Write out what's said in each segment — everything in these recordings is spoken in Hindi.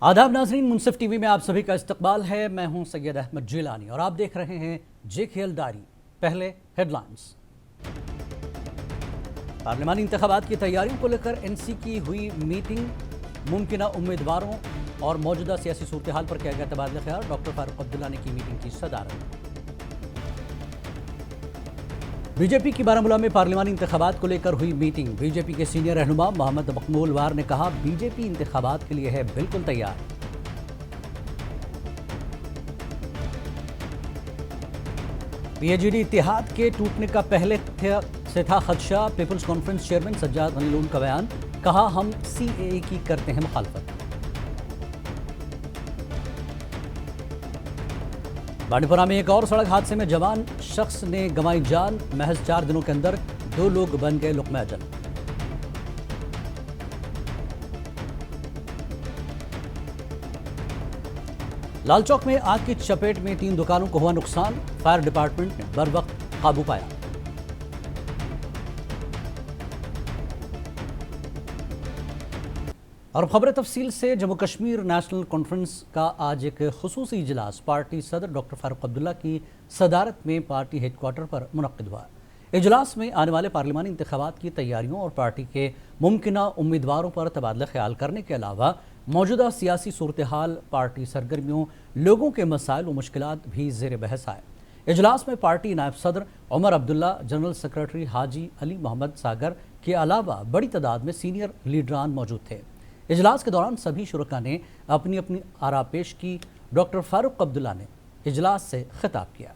आदाब नाजरीन, मुनसिफ टीवी में आप सभी का इस्तकबाल है। मैं हूं सैयद अहमद जिलानी और आप देख रहे हैं जेकेएल डायरी। पहले हेडलाइंस। पार्लिमानी इंतखाबात की तैयारियों को लेकर एनसी की हुई मीटिंग, मुमकिन उम्मीदवारों और मौजूदा सियासी सूरत हाल पर किया गया तबादला ख्याल। डॉक्टर फारूक अब्दुल्ला ने की मीटिंग की सदारत। बीजेपी की बारामूला में पार्लिमानी इंतखाबात को लेकर हुई मीटिंग। बीजेपी के सीनियर रहनुमा मोहम्मद मकबूल वार ने कहा, बीजेपी इंतखाबात के लिए है बिल्कुल तैयार। पीएजीडी इत्तेहाद के टूटने का पहले से था खदशा। People's conference chairman Sajjad Gani Lone का बयान, कहा हम सीएए की करते हैं मुखालफत। बांडीपुरा में एक और सड़क हादसे में जवान शख्स ने गंवाई जान। महज 4 दिनों के अंदर 2 लोग बन गए लुक़्मा अजल। लालचौक में आग की चपेट में 3 दुकानों को हुआ नुकसान। फायर डिपार्टमेंट ने बर वक्त काबू पाया। और खबर तफसील से। जम्मू कश्मीर नेशनल कॉन्फ्रेंस का आज एक खुसूसी इजलास पार्टी सदर डॉक्टर फारूक अब्दुल्ला की सदारत में पार्टी हेडक्वार्टर पर मुनक्किद हुआ। इजलास में आने वाले पार्लिमानी इंतखाबात की तैयारियों और पार्टी के मुमकिना उम्मीदवारों पर तबादला ख्याल करने के अलावा मौजूदा सियासी सूरत हाल, पार्टी सरगर्मियों, लोगों के मसाइल व मुश्किलात भी ज़ेर बहस आए। इजलास में पार्टी नायब सदर उमर अब्दुल्ला, जनरल सेक्रेटरी हाजी अली मोहम्मद सागर के अलावा बड़ी तादाद में सीनियर लीडरान मौजूद थे। इजलास के दौरान सभी शुरका ने अपनी अपनी आरा पेश की। डॉक्टर फारूक अब्दुल्ला ने इजलास से खिताब किया।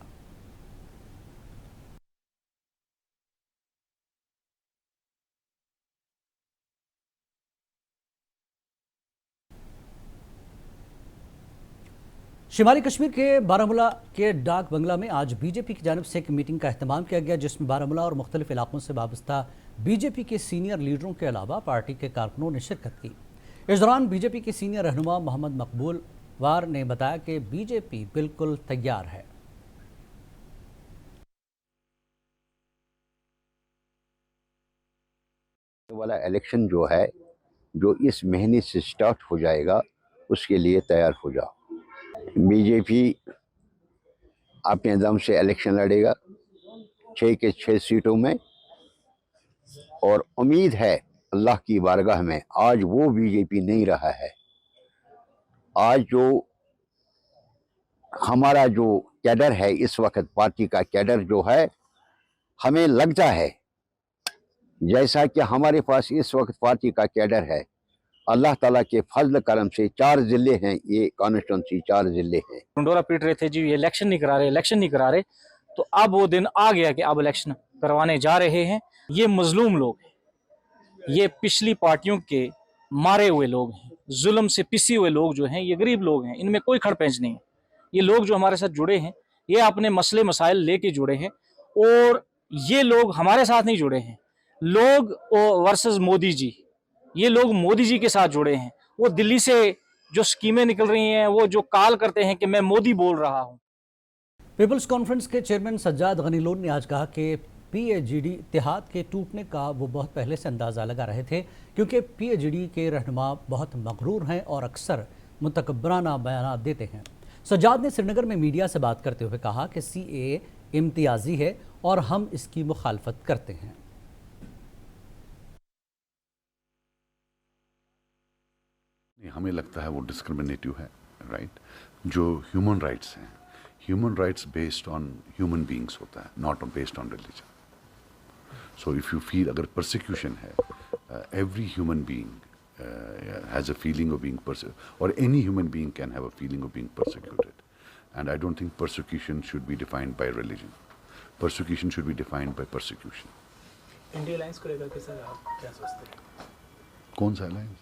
शिमाली कश्मीर के बारामूला के डाक बंगला में आज बीजेपी की जानिब से एक मीटिंग का अहतमाम किया गया, जिसमें बारामूला और मुख्तलिफ इलाकों से वाबस्ता बीजेपी के सीनियर लीडरों के अलावा पार्टी के कारकुनों ने शिरकत की। इस दौरान बीजेपी के सीनियर रहनुमा मोहम्मद मकबूल वार ने बताया कि बीजेपी बिल्कुल तैयार है। वाला इलेक्शन जो है, जो इस महीने से स्टार्ट हो जाएगा, उसके लिए तैयार हो जाओ। बीजेपी अपने दम से इलेक्शन लड़ेगा 6 के 6 सीटों में, और उम्मीद है अल्लाह की बारगाह में आज वो बीजेपी नहीं रहा है। आज जो हमारा जो कैडर है, इस वक्त पार्टी का कैडर जो है, हमें लगता है जैसा कि हमारे पास इस वक्त पार्टी का कैडर है, अल्लाह ताला के फजल करम से 4 जिले हैं, ये कॉन्स्टिट्यूंसी 4 जिले हैं। ढंडोरा पीट रहे थे जी, ये इलेक्शन नहीं करा रहे, इलेक्शन नहीं करा रहे, तो अब वो दिन आ गया कि अब इलेक्शन करवाने जा रहे हैं। ये मजलूम लोग हैं, ये पिछली पार्टियों के मारे हुए लोग हैं, जुल्म से पिसे हुए लोग जो हैं, ये गरीब लोग हैं, इनमें कोई खड़पेंच नहीं है। ये लोग जो हमारे साथ जुड़े हैं, ये अपने मसले मसाइल लेके जुड़े हैं, और ये लोग हमारे साथ नहीं जुड़े हैं। लोग वर्सेस मोदी जी, ये लोग मोदी जी के साथ जुड़े हैं। वो दिल्ली से जो स्कीमें निकल रही हैं, वो जो कॉल करते हैं कि मैं मोदी बोल रहा हूं। पीपल्स कॉन्फ्रेंस के चेयरमैन सज्जाद गनी लोन ने आज कहा कि पीएजीडी इत्तेहाद के टूटने का वो बहुत पहले से अंदाज़ा लगा रहे थे, क्योंकि पीएजीडी के रहनुमा बहुत मगरूर हैं और अक्सर मुतकब्बराना बयान देते हैं। सज्जाद ने श्रीनगर में मीडिया से बात करते हुए कहा कि सीएए इम्तियाजी है और हम इसकी मुखालफत करते हैं। हमें लगता है वो डिस्क्रिमिनेटिव है, राइट। जो ह्यूमन राइट्स हैं, human rights based on human beings होता है, not based on religion. So if you feel अगर परसिक्यूशन है, every human being has a feeling of being और any human being can have a feeling of being persecuted, and I don't think persecution should be defined by religion. Persecution should be defined by persecution. India alliance को लेकर के सर आप क्या सोचते हैं? कौन सा अलायंस?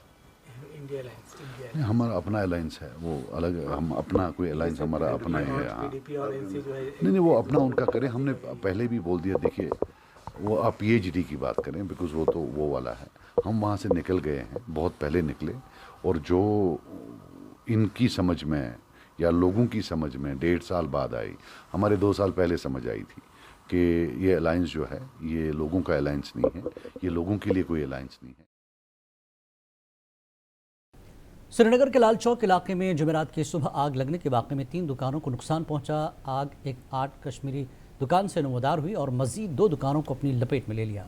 India alliance. नहीं, हमारा अपना अलायंस है, वो अलग, हम अपना कोई अलायंस हमारा अपना है। हाँ, पीडीपी और एनसी जो है, नहीं, वो अपना उनका करें। हमने पहले भी बोल दिया, देखिए वो आप पीएचडी की बात करें, बिकॉज वो तो वो वाला है। हम वहाँ से निकल गए हैं, बहुत पहले निकले, और जो इनकी समझ में या लोगों की समझ में 1.5 साल बाद आई, हमारे 2 साल पहले समझ आई थी कि ये अलायंस जो है, ये लोगों का अलायंस नहीं है, ये लोगों के लिए कोई अलायंस नहीं है। श्रीनगर के लाल चौक इलाके में जुमेरात की सुबह आग लगने के वाक़े में 3 दुकानों को नुकसान पहुंचा। आग एक 8 कश्मीरी दुकान से नमदार हुई और मजीद 2 दुकानों को अपनी लपेट में ले लिया।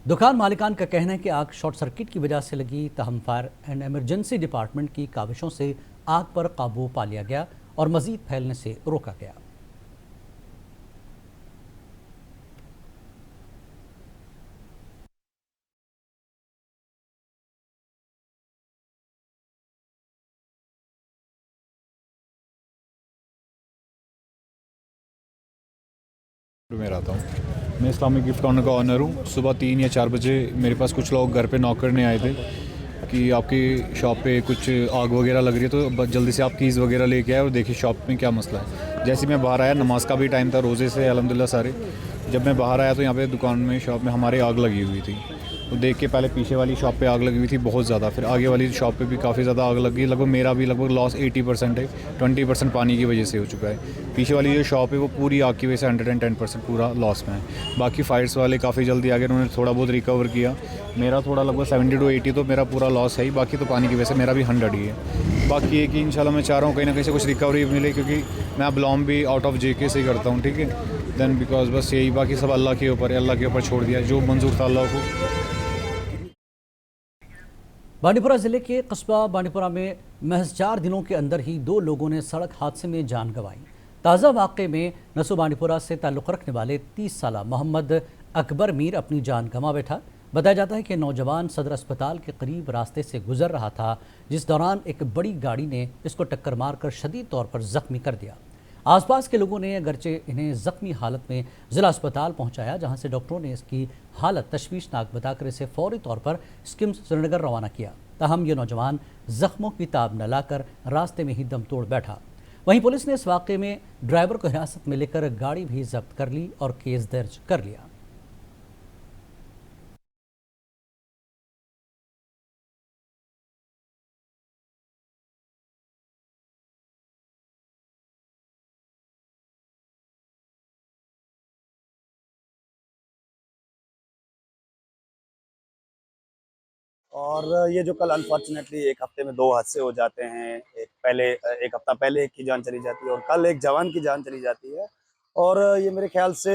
दुकान मालिकान का कहना है कि आग शॉर्ट सर्किट की वजह से लगी, तहम फायर एंड इमरजेंसी डिपार्टमेंट की काविशों से आग पर काबू पा लिया गया और मजीद फैलने से रोका गया। में रहता हूँ। मैं इस्लामिक गिफ्ट कॉर्नर का ऑनर हूँ। सुबह 3 या 4 बजे मेरे पास कुछ लोग घर पे नॉक करने आए थे कि आपकी शॉप पे कुछ आग वगैरह लग रही है, तो जल्दी से आप कीज़ वगैरह लेके आए और देखिए शॉप में क्या मसला है। जैसे मैं बाहर आया, नमाज का भी टाइम था, रोज़े से अल्हम्दुलिल्लाह सारे। जब मैं बाहर आया तो यहाँ पे दुकान में, शॉप में हमारे आग लगी हुई थी। तो देख के पहले पीछे वाली शॉप पे आग लगी हुई थी बहुत ज़्यादा, फिर आगे वाली शॉप पे भी काफ़ी ज़्यादा आग लगी। लगभग मेरा भी लगभग लॉस 80% है, 20% पानी की वजह से हो चुका है। पीछे वाली जो शॉप है वो पूरी आग की वजह से 110% पूरा लॉस में है। बाकी फायर्स वाले काफ़ी जल्दी आ गए, उन्होंने थोड़ा बहुत रिकवर किया। मेरा थोड़ा लगभग 70 to 80 तो मेरा पूरा लॉस है ही, बाकी तो पानी की वजह से मेरा भी 100 ही है। बाकी ये कि इंशाल्लाह मैं चाह रहा हूँ कहीं ना कहीं से कुछ रिकवरी मिले, क्योंकि मैं बिलोंग भी आउट ऑफ JK से ही करता हूँ, ठीक है। देन बिकॉज बस यही, बाकी सब अल्लाह के ऊपर छोड़ दिया, जो मंजूर था अल्लाह को। बांडीपुरा जिले के कस्बा बांडीपुरा में महज 4 दिनों के अंदर ही 2 लोगों ने सड़क हादसे में जान गंवाई। ताज़ा वाक़े में नसो बांडीपुरा से ताल्लुक़ रखने वाले 30 साला मोहम्मद अकबर मीर अपनी जान गंवा बैठा। बताया जाता है कि नौजवान सदर अस्पताल के करीब रास्ते से गुजर रहा था, जिस दौरान एक बड़ी गाड़ी ने इसको टक्कर मारकर शदीद तौर पर ज़ख्मी कर दिया। आसपास के लोगों ने अगरचे इन्हें ज़ख्मी हालत में ज़िला अस्पताल पहुंचाया, जहां से डॉक्टरों ने इसकी हालत तशवीशनाक बताकर इसे फौरी तौर पर स्किम्स श्रीनगर रवाना किया। ताहम ये नौजवान ज़ख्मों की ताब न लाकर रास्ते में ही दम तोड़ बैठा। वहीं पुलिस ने इस वाक़े में ड्राइवर को हिरासत में लेकर गाड़ी भी जब्त कर ली और केस दर्ज कर लिया। और ये जो कल अनफॉर्चुनेटली एक हफ्ते में 2 हादसे हो जाते हैं, एक हफ्ता पहले एक की जान चली जाती है और कल एक जवान की जान चली जाती है। और ये मेरे ख्याल से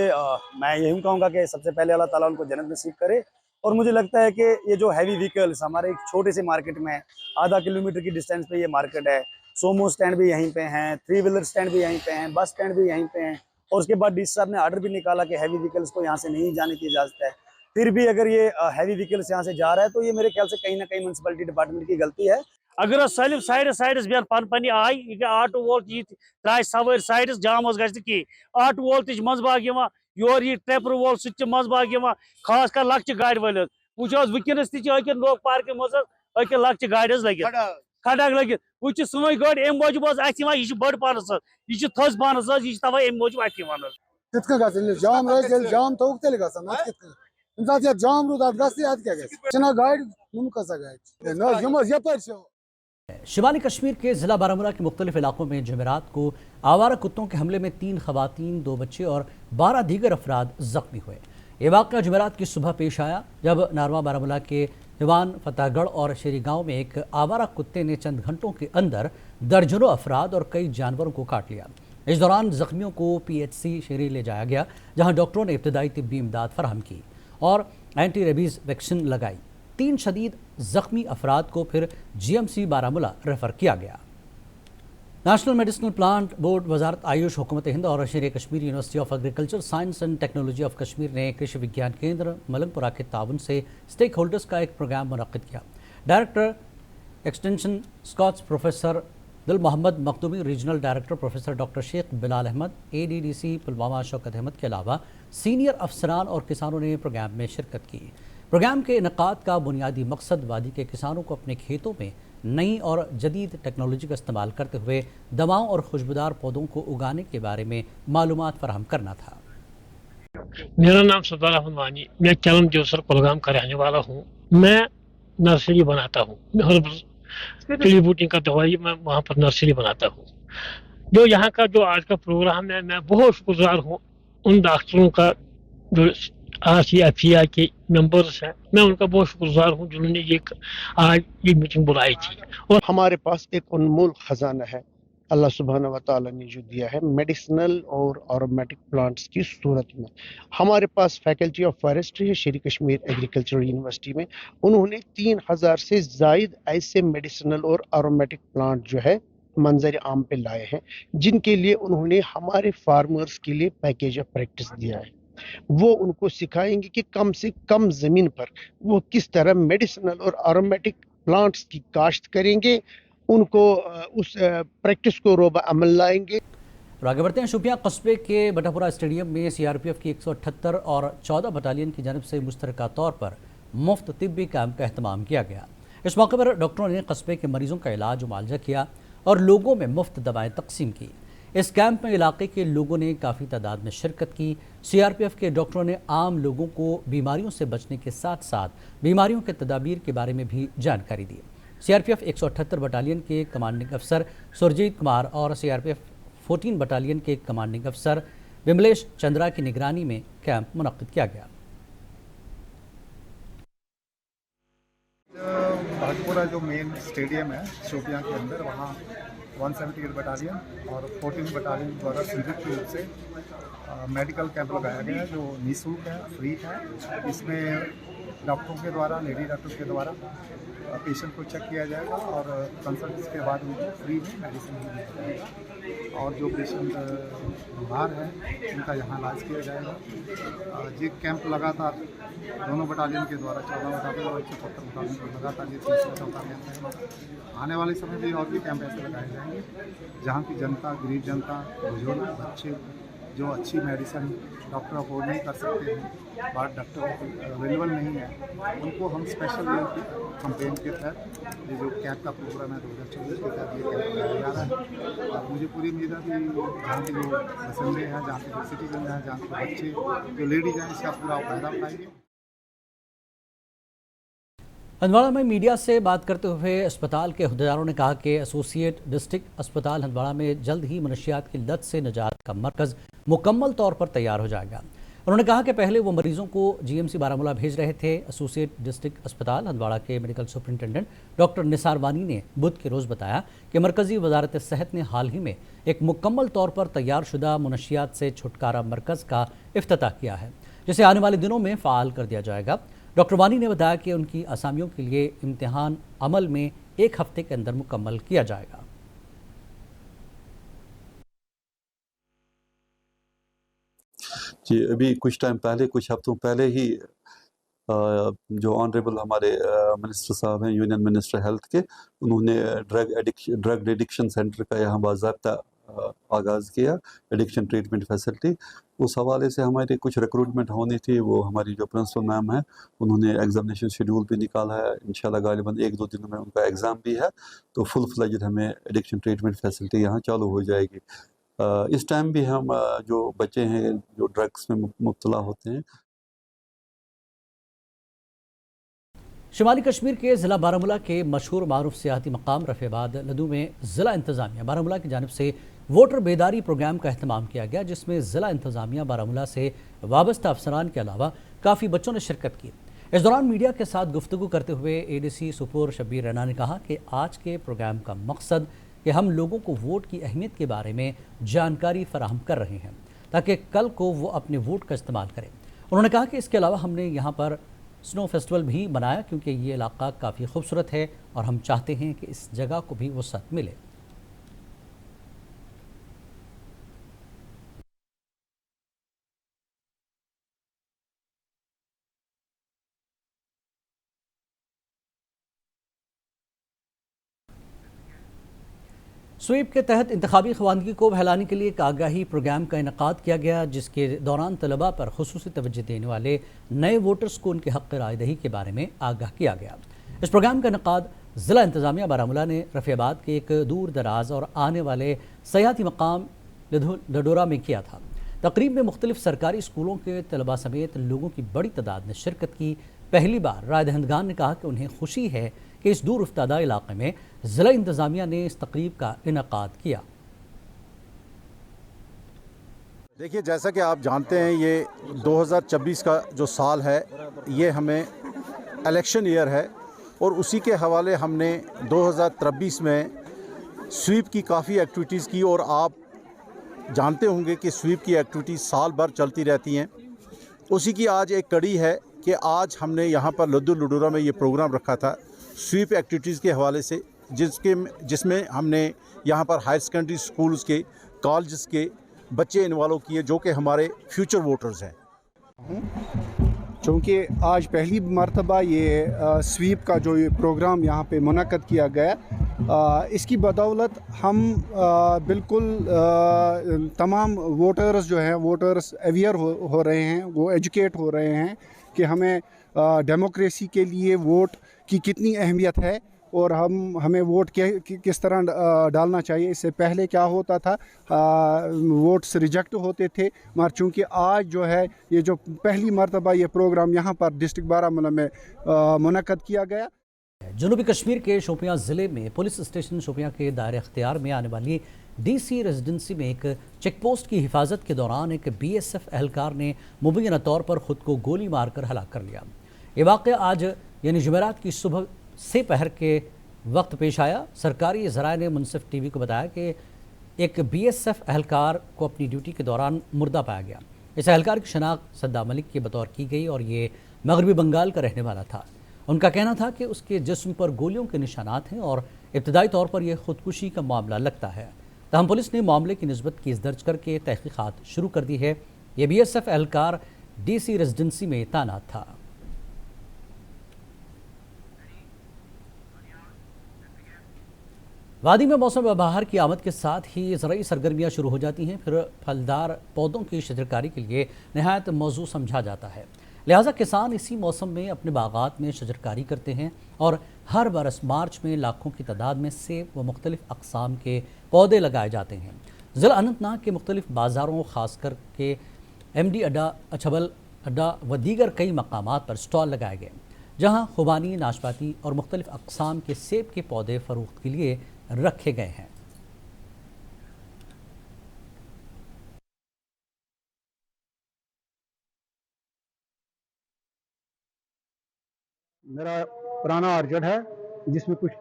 मैं यही कहूँगा कि सबसे पहले अल्लाह ताला उनको जन्नत नसीब करे। और मुझे लगता है कि ये जो हैवी व्हीकल्स हमारे एक छोटे से मार्केट में, आधा किलोमीटर की डिस्टेंस पे ये मार्केट है, सोमो स्टैंड भी यहीं पे हैं, 3 व्हीलर स्टैंड भी यहीं पे हैं, बस स्टैंड भी यहीं पे हैं। और उसके बाद DC साहब ने ऑर्डर भी निकाला कि हैवी व्हीकल्स को यहाँ से नहीं जाने की इजाज़त है। फिर भी अगर ये हैवी व्हीकल्स यहाँ से जा रहा है तो ये मेरे ख्याल से कहीं ना कहीं म्यूनसिपैलिटी डिपार्टमेंट की गलती है। अगर सालिम साइडस बेन पन आय यह आटो वोल त्रा सवार साइडस जाम गी आटो वोल तजबाग योर यह ट्रेपर वोल सह मजबाग खास कर लक्च गाड़ वल वो वनस तक लोग पार्क मज लक्च गाड़ लगे खड़ा लगे वो सुन गाड़ अम मूजूब यह बड़ पानस यह थज पानस यह तवे अम मूजूब जाम जाम तो जाम रूद गाड़ शिमाली कश्मीर के ज़िला बारामूला के मुख्तलिफ इलाकों में जुमेरात को आवारा कुत्तों के हमले में 3 खवातीन, 2 बच्चे और 12 दीगर अफराद जख्मी हुए। ये वाक़या जुमेरात की सुबह पेश आया, जब नारवा बारामूला के दीवान फतेहगढ़ और शेरी गांव में एक आवारा कुत्ते ने चंद घंटों के अंदर दर्जनों अफराद और कई जानवरों को काट लिया। इस दौरान जख्मियों को PHC शेरी ले जाया गया, जहाँ डॉक्टरों ने इब्तदाई तिब्बी इमदाद फराहम की और एंटी रेबीज़ वैक्सीन लगाई। 3 शदीद ज़ख्मी अफराद को फिर GMC बारामूला रेफ़र किया गया। नेशनल मेडिसिनल प्लांट बोर्ड, वजारत आयुष, हुकूमत हिंद और शेर Kashmir university of agriculture science and technology of Kashmir ने कृषि विज्ञान केंद्र मलंगपुरा के ताउन से स्टेक होल्डर्स का एक प्रोग्राम मुनक्किद किया। Director extension SKUAST professor Dil Mohammad Makhdoomi, regional director professor doctor Sheikh Bilal Ahmad, ADDC Pulwama Shaukat Ahmad के अलावा सीनियर अफसरान और किसानों ने प्रोग्राम में शिरकत की। प्रोग्राम के इनेकाद का बुनियादी मकसद वादी के किसानों को अपने खेतों में नई और जदीद टेक्नोलॉजी का इस्तेमाल करते हुए दवाओं और खुशबूदार पौधों को उगाने के बारे में मालूमात फराहम करना था। मेरा नाम सरदार अहमद वानी, मैं कैलम जोसर कुलगाम का रहने वाला हूँ। मैं नर्सरी बनाता हूँ, जड़ी बूटी का दवाई मैं वहाँ पर नर्सरी बनाता हूँ। जो यहाँ का जो आज का प्रोग्राम है, मैं बहुत शुक्रगुजार हूँ उन डॉक्टरों का जो RCFCA के मेंबर्स हैं, मैं उनका बहुत शुक्रगुजार हूँ जिन्होंने ये आज ये मीटिंग बुलाई थी। और हमारे पास एक अनमोल खजाना है अल्लाह सुब्हाना व तआला ने जो दिया है मेडिसिनल और एरोमेटिक प्लांट्स की सूरत में। हमारे पास फैकल्टी ऑफ फॉरेस्ट्री है शेर कश्मीर एग्रीकल्चरल यूनिवर्सिटी में, उन्होंने 3000 से जायद ऐसे मेडिसिनल और एरोमेटिक प्लांट जो है मंजर आम पे लाए हैं, जिनके लिए उन्होंने हमारे फार्मर्स के लिए पैकेज ऑफ प्रैक्टिस दिया है। वो उनको सिखाएंगे कि कम से कम ज़मीन पर वो किस तरह मेडिसिनल और एरोमेटिक प्लांट्स की काश्त करेंगे, उनको उस प्रैक्टिस को रोबा अमल लाएंगे। और आगे बढ़ते हैं। शोपियां कस्बे के बटापुरा स्टेडियम में CRPF की 178 और 14 बटालियन की जानिब से मुश्तरका तौर पर मुफ्त तिब्बी कैंप का अहतमाम किया गया। इस मौके पर डॉक्टरों ने कस्बे के मरीजों का इलाज और मुआवजा किया और लोगों में मुफ्त दवाएं तकसीम की। इस कैंप में इलाके के लोगों ने काफ़ी तादाद में शिरकत की। CRPF के डॉक्टरों ने आम लोगों को बीमारियों से बचने के साथ साथ बीमारियों के तदाबीर के बारे में भी जानकारी दी। CRPF 178 बटालियन के कमांडिंग अफसर सुरजीत कुमार और CRPF 14 बटालियन के कमांडिंग अफसर विमलेश चंद्रा की निगरानी में कैंप मुनक्किद किया गया। भाटपुरा जो मेन स्टेडियम है शोपियां के अंदर, वहाँ 178 बटालियन और 14 बटालियन द्वारा संयुक्त रूप से मेडिकल कैंप लगाया गया है जो निःशुल्क है, फ्री है। इसमें डॉक्टरों के द्वारा, लेडी डॉक्टर के द्वारा पेशेंट को चेक किया जाएगा और कंसल्ट के बाद उनको फ्री में मेडिसिन भी दिया जाएगा और जो पेशेंट बीमार है उनका यहाँ इलाज किया जाएगा। ये कैंप लगातार दोनों बटालियन के द्वारा 14 बटालियन और 170 बटालियन को लगातार ये 3 कैंप है। आने वाले समय में और भी कैंप ऐसे लगाए जाएंगे जहाँ की जनता, गरीब जनता, बुजुर्ग, बच्चे जो अच्छी मेडिसिन डॉक्टर अफोर्ड नहीं कर सकते हैं, बात डॉक्टर अवेलेबल नहीं है, उनको हम स्पेशल कैंपेन के तहत ये जो कैंप का प्रोग्राम है 2024 के तहत ये कैंप लगाया जा रहा है। और मुझे पूरी उम्मीद है कि जहाँ के जो बसंदे हैं, जहाँ के जो सिटीजन हैं, जहाँ के बच्चे, जो लेडीज हैं, इसका पूरा फायदा उठाएंगे। हंदवाड़ा में मीडिया से बात करते हुए अस्पताल के अहदेदारों ने कहा कि एसोसिएट डिस्ट्रिक्ट अस्पताल हंदवाड़ा में जल्द ही मनशियात की लत से निजात का मरकज़ मुकम्मल तौर पर तैयार हो जाएगा। उन्होंने कहा कि पहले वो मरीजों को GMC बारामूला भेज रहे थे। एसोसिएट डिस्ट्रिक्ट अस्पताल हंदवाड़ा के मेडिकल सुपरिटेंडेंट डॉक्टर निसार वानी ने बुध के रोज़ बताया कि मरकज़ी वजारत सेहत ने हाल ही में एक मुकम्मल तौर पर तैयार शुदा मुनशियात से छुटकारा मरकज़ का इफ्तिताह किया है, जिसे आने वाले दिनों में फ़ाल कर दिया जाएगा। डॉक्टर वानी ने बताया कि उनकी असामियों के लिए इम्तिहान अमल में 1 हफ्ते के अंदर मुकम्मल किया जाएगा। जी, अभी कुछ टाइम पहले, कुछ हफ्तों पहले ही जो ऑनरेबल हमारे मिनिस्टर साहब हैं, यूनियन मिनिस्टर हेल्थ के, उन्होंने ड्रग एडिक्शन सेंटर का यहाँ बाज़ाब्ता आगाज़ किया, एडिक्शन ट्रीटमेंट फैसिलिटी। उस हवाले से हमारी कुछ रिक्रूटमेंट होनी थी, वो हमारी जो प्रिंसिपल मैम है उन्होंने एग्जामिनेशन शेड्यूल भी निकाला है। इंशाल्लाह गालिबन 1-2 दिनों में उनका एग्ज़ाम भी है, तो फुल फ्लेज्ड हमें एडिक्शन ट्रीटमेंट फैसिलिटी यहाँ चालू हो जाएगी। इस टाइम भी हम जो बच्चे हैं जो ड्रग्स में मुब्तला होते हैं। शुमाली कश्मीर के ज़िला बारामूला के मशहूर मारूफ सियाहती मकाम रफ़ेबाद लदू में ज़िला इंतज़ामिया बारामूला की जानिब से वोटर बेदारी प्रोग्राम का अहतमाम किया गया, जिसमें ज़िला इंतज़ामिया बारामूला से वाबस्ता अफसरान के अलावा काफ़ी बच्चों ने शिरकत की। इस दौरान मीडिया के साथ गुफ्तगू करते हुए ADC सुपुर शब्बीर रैना ने कहा कि आज के प्रोग्राम का मकसद कि हम लोगों को वोट की अहमियत के बारे में जानकारी फराहम कर रहे हैं ताकि कल को वो अपने वोट का इस्तेमाल करें। उन्होंने कहा कि इसके अलावा हमने यहाँ पर स्नो फेस्टिवल भी बनाया क्योंकि ये इलाका काफ़ी खूबसूरत है और हम चाहते हैं कि इस जगह को भी वसअत मिले। स्वीप के तहत इंतखाबी खवानगी को बहलाने के लिए एक आगाही प्रोग्राम का इनकाद किया गया, जिसके दौरान तलबा पर खुसूसी तवज्जो देने वाले नए वोटर्स को उनके हक़ रायदही के बारे में आगाह किया गया। इस प्रोग्राम का इनकाद ज़िला इंतज़ामिया बारामूला ने रफ़ेबाद के एक दूर दराज और आने वाले सयाहती मकाम लडोरा में किया था। तकरीब में मुख्तलिफ सरकारी स्कूलों के तलबा समेत लोगों की बड़ी तादाद ने शिरकत की। पहली बार राय दहंदगान ने कहा कि उन्हें खुशी है कि इस दूर उफ्तादा इलाके में ज़िला इंतज़ामिया ने इस तकरीब का इनकाद किया। देखिए, जैसा कि आप जानते हैं, ये 2026 का जो साल है ये हमें इलेक्शन ईयर है और उसी के हवाले हमने 2023 में स्वीप की काफ़ी एक्टिविटीज़ की और आप जानते होंगे कि स्वीप की एक्टिविटीज़ साल भर चलती रहती हैं। उसी की आज एक कड़ी है कि आज हमने यहाँ पर लद्दू लुडूरा में ये प्रोग्राम रखा था स्वीप एक्टिविटीज़ के हवाले से, जिसमें हमने यहाँ पर हायर सेकेंडरी स्कूल्स के, कॉलेज के बच्चे इन्वॉल्व किए जो कि हमारे फ्यूचर वोटर्स हैं। चूँकि आज पहली मरतबा ये स्वीप का जो ये प्रोग्राम यहाँ पे मुनक़्क़द किया गया, इसकी बदौलत हम बिल्कुल तमाम वोटर्स जो हैं, वोटर्स अवेयर हो रहे हैं, वो एजुकेट हो रहे हैं कि हमें डेमोक्रेसी के लिए वोट की कितनी अहमियत है और हमें वोट किस तरह डालना चाहिए। इससे पहले क्या होता था, वोट्स रिजेक्ट होते थे, मगर चूँकि आज जो है ये जो पहली मरतबा ये प्रोग्राम यहाँ पर डिस्ट्रिक्ट बारामूला में मुनक़्क़द किया गया। जनूबी कश्मीर के शोपियां ज़िले में पुलिस स्टेशन शोपियां के दायरे अख्तियार में आने वाली DC रेजिडेंसी में एक चेक पोस्ट की हिफाजत के दौरान एक BSF एहलकार ने मुबैना तौर पर ख़ुद को गोली मारकर हलाक कर लिया। ये वाक़या आज यानी जुमेरात की सुबह से पहर के वक्त पेश आया। सरकारी ज़राए ने मुनसिफ TV को बताया कि एक BSF एहलकार को अपनी ड्यूटी के दौरान मुर्दा पाया गया। इस एहलकार की शनाख्त सद्दाम मलिक के बतौर की गई और ये मगरबी बंगाल का रहने वाला था। उनका कहना था कि उसके जिस्म पर गोलियों के निशानात हैं और इब्तदाई तौर पर यह खुदकुशी का मामला लगता है। तहम पुलिस ने मामले की निस्बत केस दर्ज करके तहकीक़ात शुरू कर दी है। ये BSF एहलकार DC रेजिडेंसी में तैनात था। वादी में मौसम बहार की आमद के साथ ही ज़राई सरगर्मियाँ शुरू हो जाती हैं। फिर फलदार पौधों की शजरकारी के लिए नहायत मौजू समझा जाता है। लिहाजा किसान इसी मौसम में अपने बागात में शजरकारी करते हैं और हर बरस मार्च में लाखों की तादाद में सेब व मुख्तलिफ़ अक़साम के पौधे लगाए जाते हैं। ज़िला अनंतनाग के मुख्तलिफ़ बाज़ारों ख़ास कर के MD अड्डा, अछबल अड्डा व दीगर कई मकामात पर स्टॉल लगाए गए, जहाँ खुबानी, नाशपाती और मुख्तलिफ़ अक़साम के सेब के पौधे फ़रोख्त के लिए रखे गए हैं। मेरा पुराना ऑर्चर्ड है जिसमें कुछ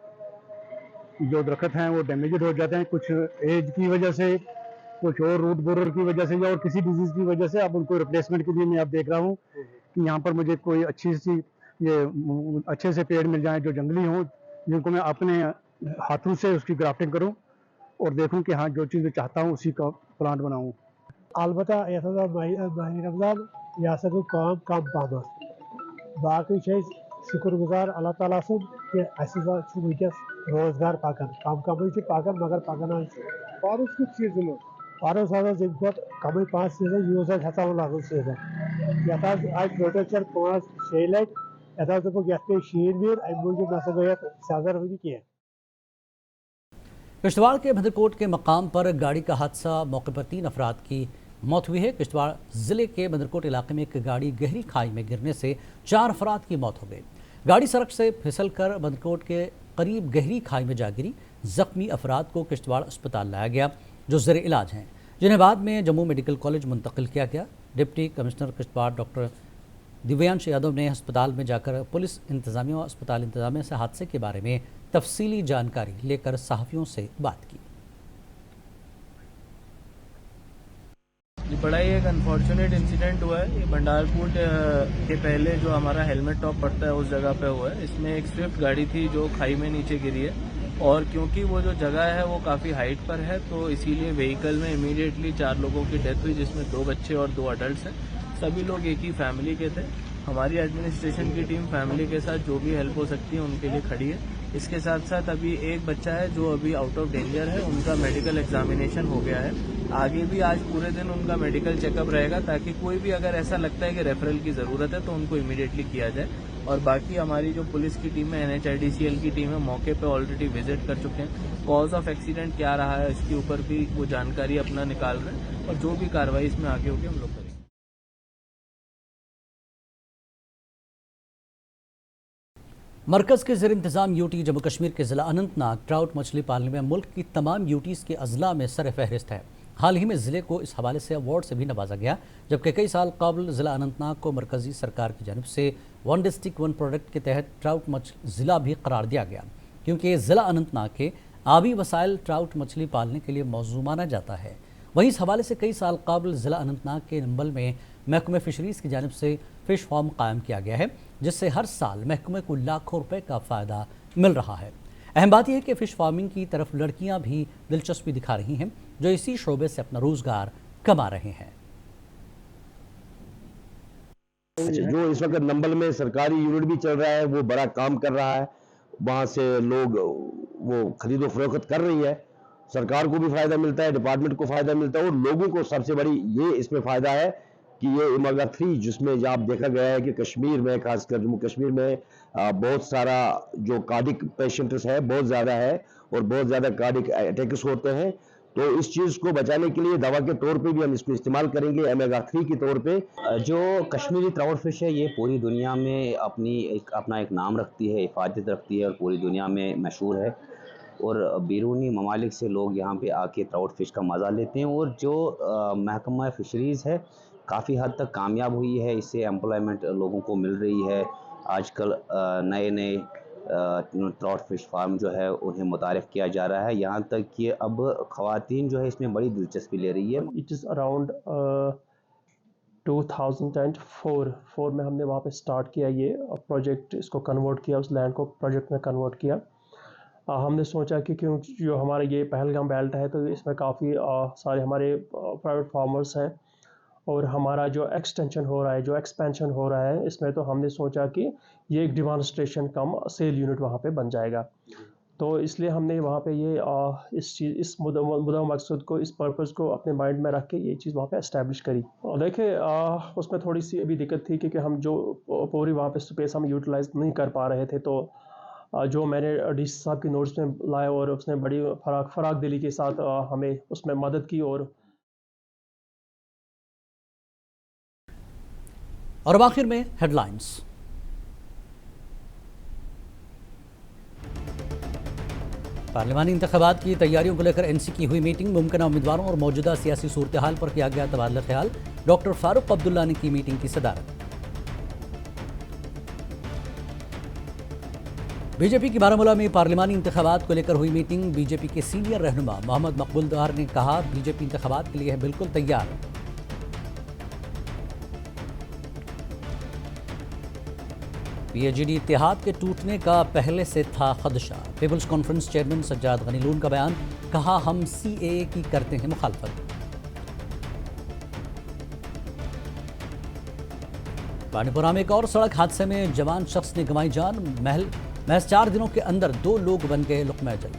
जो दरख्त हैं वो डैमेज हो जाते हैं, कुछ एज की वजह से, कुछ और रूट बोरर की वजह से या और किसी डिजीज़ की वजह से। अब उनको रिप्लेसमेंट के लिए मैं अब देख रहा हूँ कि यहाँ पर मुझे कोई अच्छे से पेड़ मिल जाएं जो जंगली हों, जिनको मैं अपने हाथों से उसकी ग्राफ्टिंग करूं और देखूं कि हाँ जो चीज़ चाहता हूं उसी का प्लांट बनाऊं। अलबत्ता रमज़ान यह काम कम पामस बाकी शुक्रगुजार अल्लाह ताला सुन कि वस रोजगार पकान कम कम पकान मगर पकान पारस कुछ सीजन पारस कम 5 सीजन यूज लागू सीजन ये आज प्रोटेक्चर 5-6 लट ये शीन वीर अम मूजूब नसा गई सजर हुई की। किश्तवाड़ के भद्रकोट के मकाम पर गाड़ी का हादसा, मौके पर 3 अफराद की मौत हुई है। किश्तवाड़ ज़िले के भद्रकोट इलाके में एक गाड़ी गहरी खाई में गिरने से 4 अफराद की मौत हो गई। गाड़ी सड़क से फिसल कर भद्रकोट के करीब गहरी खाई में जा गिरी। ज़ख्मी अफराद को किश्तवाड़ अस्पताल लाया गया जो ज़ेर इलाज हैं, जिन्हें बाद में जम्मू मेडिकल कॉलेज मुंतकिल किया गया। Deputy commissioner Kishtwar doctor Divyansh Yadav ने अस्पताल में जाकर पुलिस इंतज़ामिया और अस्पताल इंतज़ामिया से हादसे के बारे में तफसीली जानकारी लेकर सहाफ़ियों से बात की। बड़ा ही एक अनफॉर्चुनेट इंसिडेंट हुआ है। ये भंडारपुर के पहले जो हमारा हेलमेट टॉप पड़ता है उस जगह पे हुआ है। इसमें एक स्विफ्ट गाड़ी थी जो खाई में नीचे गिरी है और क्योंकि वो जो जगह है वो काफ़ी हाइट पर है तो इसीलिए व्हीकल में इमीडिएटली 4 लोगों की डेथ हुई, जिसमें 2 बच्चे और 2 अडल्ट हैं। सभी लोग एक ही फैमिली के थे। हमारी एडमिनिस्ट्रेशन की टीम फैमिली के साथ जो भी हेल्प हो सकती है उनके लिए खड़ी है। इसके साथ साथ अभी एक बच्चा है जो अभी आउट ऑफ डेंजर है, उनका मेडिकल एग्जामिनेशन हो गया है। आगे भी आज पूरे दिन उनका मेडिकल चेकअप रहेगा ताकि कोई भी अगर ऐसा लगता है कि रेफरल की ज़रूरत है तो उनको इमीडिएटली किया जाए। और बाकी हमारी जो पुलिस की टीम है, NHIDCL की टीम है, मौके पे ऑलरेडी विजिट कर चुके हैं। कॉज ऑफ एक्सीडेंट क्या रहा है इसके ऊपर भी वो जानकारी अपना निकाल रहे हैं और जो भी कार्रवाई इसमें आगे होगी हम लोग करेंगे। मरकज़ के ज़ेर इंतज़ाम UT जम्मू कश्मीर के ज़िला अनंतनाग ट्राउट मछली पालने में मुल्क की तमाम UTs के अजला में सर फहरिस्त है। हाल ही में ज़िले को इस हवाले से अवार्ड से भी नवाजा गया, जबकि कई साल कबल ज़िला अनंतनाग को मरकज़ी सरकार की जानिब से वन डिस्ट्रिक्ट वन प्रोडक्ट के तहत ट्राउट मछली ज़िला भी करार दिया गया, क्योंकि ज़िला अनंतनाग के आबी वसाइल ट्राउट मछली पालने के लिए मौजू माना जाता है। वहीं इस हवाले से कई साल कबल ज़िला अनंतनाग के नंबल में महकमे फ़िशरीज़ की जानिब से फ़िश फार्म कायम किया गया है, जिससे हर साल महकमे को लाखों रुपए का फ़ायदा मिल रहा है। अहम बात यह है कि फ़िश फार्मिंग की तरफ लड़कियां भी दिलचस्पी दिखा रही हैं, जो इसी शोबे से अपना रोज़गार कमा रहे हैं। जो इस वक्त नंबल में सरकारी यूनिट भी चल रहा है, वो बड़ा काम कर रहा है, वहाँ से लोग वो खरीदो फरोख्त कर रही है, सरकार को भी फ़ायदा मिलता है, डिपार्टमेंट को फ़ायदा मिलता है, और लोगों को सबसे बड़ी ये इसमें फ़ायदा है कि ये ओमेगा 3 जिसमें जब देखा गया है कि कश्मीर में, खासकर जम्मू कश्मीर में बहुत सारा जो कार्डिक पेशेंट्स है बहुत ज़्यादा है और बहुत ज़्यादा कार्डिक अटैक्स होते हैं, तो इस चीज़ को बचाने के लिए दवा के तौर पे भी हम इसको इस्तेमाल करेंगे ओमेगा 3 के तौर पे। जो कश्मीरी ट्राउट फिश है ये पूरी दुनिया में अपना एक नाम रखती है, हिफाजत रखती है और पूरी दुनिया में मशहूर है, और बैरूनी ममालिक से लोग यहाँ पे आके ट्राउट फिश का मज़ा लेते हैं। और जो महकमा फ़िशरीज़ है काफ़ी हद तक कामयाब हुई है, इससे एम्प्लॉयमेंट लोगों को मिल रही है। आजकल नए नए ट्राउट फिश फार्म जो है उन्हें मुतारिफ़ किया जा रहा है, यहाँ तक कि अब ख़वातीन जो है इसमें बड़ी दिलचस्पी ले रही है। इट इज़ अराउंड 2004 में हमने वहाँ पे स्टार्ट किया ये प्रोजेक्ट, इसको कन्वर्ट किया, उस लैंड को प्रोजेक्ट में कन्वर्ट किया। हमने सोचा कि क्योंकि जो हमारा ये पहलगाम बेल्ट है तो इसमें काफ़ी सारे हमारे प्राइवेट फार्मर्स हैं, और हमारा जो एक्सटेंशन हो रहा है, जो एक्सपेंशन हो रहा है इसमें, तो हमने सोचा कि ये एक डिमॉन्स्ट्रेशन कम सेल यूनिट वहाँ पे बन जाएगा। तो इसलिए हमने वहाँ पे ये इस मुद्दा मकसद को, इस पर्पज़ को अपने माइंड में रख के ये चीज़ वहाँ पे एस्टैब्लिश करी। और देखिए उसमें थोड़ी सी अभी दिक्कत थी क्योंकि हम जो पूरी वहाँ पे स्पेस हम यूटिलाइज नहीं कर पा रहे थे, तो जो मैंने डी सी साहब की नोट्स में लाया और उसने बड़ी फराग दिली के साथ हमें उसमें मदद की। और अब आखिर में हेडलाइंस। पार्लिमानी इंतखाबात की तैयारियों को लेकर एनसी की हुई मीटिंग, मुमकिना उम्मीदवारों और मौजूदा सियासी सूरत हाल पर किया गया तबादला ख्याल। डॉक्टर फारूक अब्दुल्ला ने की मीटिंग की सदारत। बीजेपी की बारामूला में पार्लिमानी इंतखाबात को लेकर हुई मीटिंग। बीजेपी के सीनियर रहनुमा मोहम्मद मकबूल दार ने कहा, बीजेपी इंतखाबात के लिए है बिल्कुल तैयार। पीएचडी इत्तेहाद के टूटने का पहले से था खदशा। पीपल्स कॉन्फ्रेंस चेयरमैन सज्जाद गनीलून का बयान, कहा हम सीएए की करते हैं मुखालफत। बानीपुरा में एक और सड़क हादसे में जवान शख्स ने गंवाई जान। महज 4 दिनों के अंदर 2 लोग बन गए लुक़्मा अजल।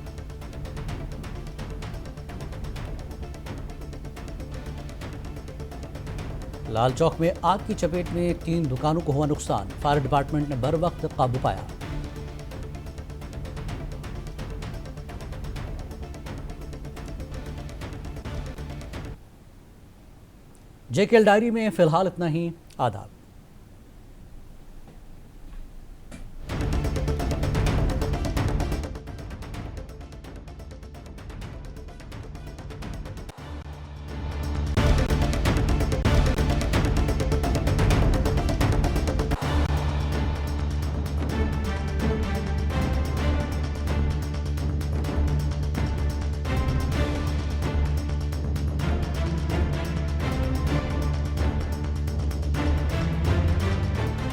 लाल चौक में आग की चपेट में 3 दुकानों को हुआ नुकसान। फायर डिपार्टमेंट ने बर वक्त काबू पाया। जेकेएल डायरी में फिलहाल इतना ही। आदाब।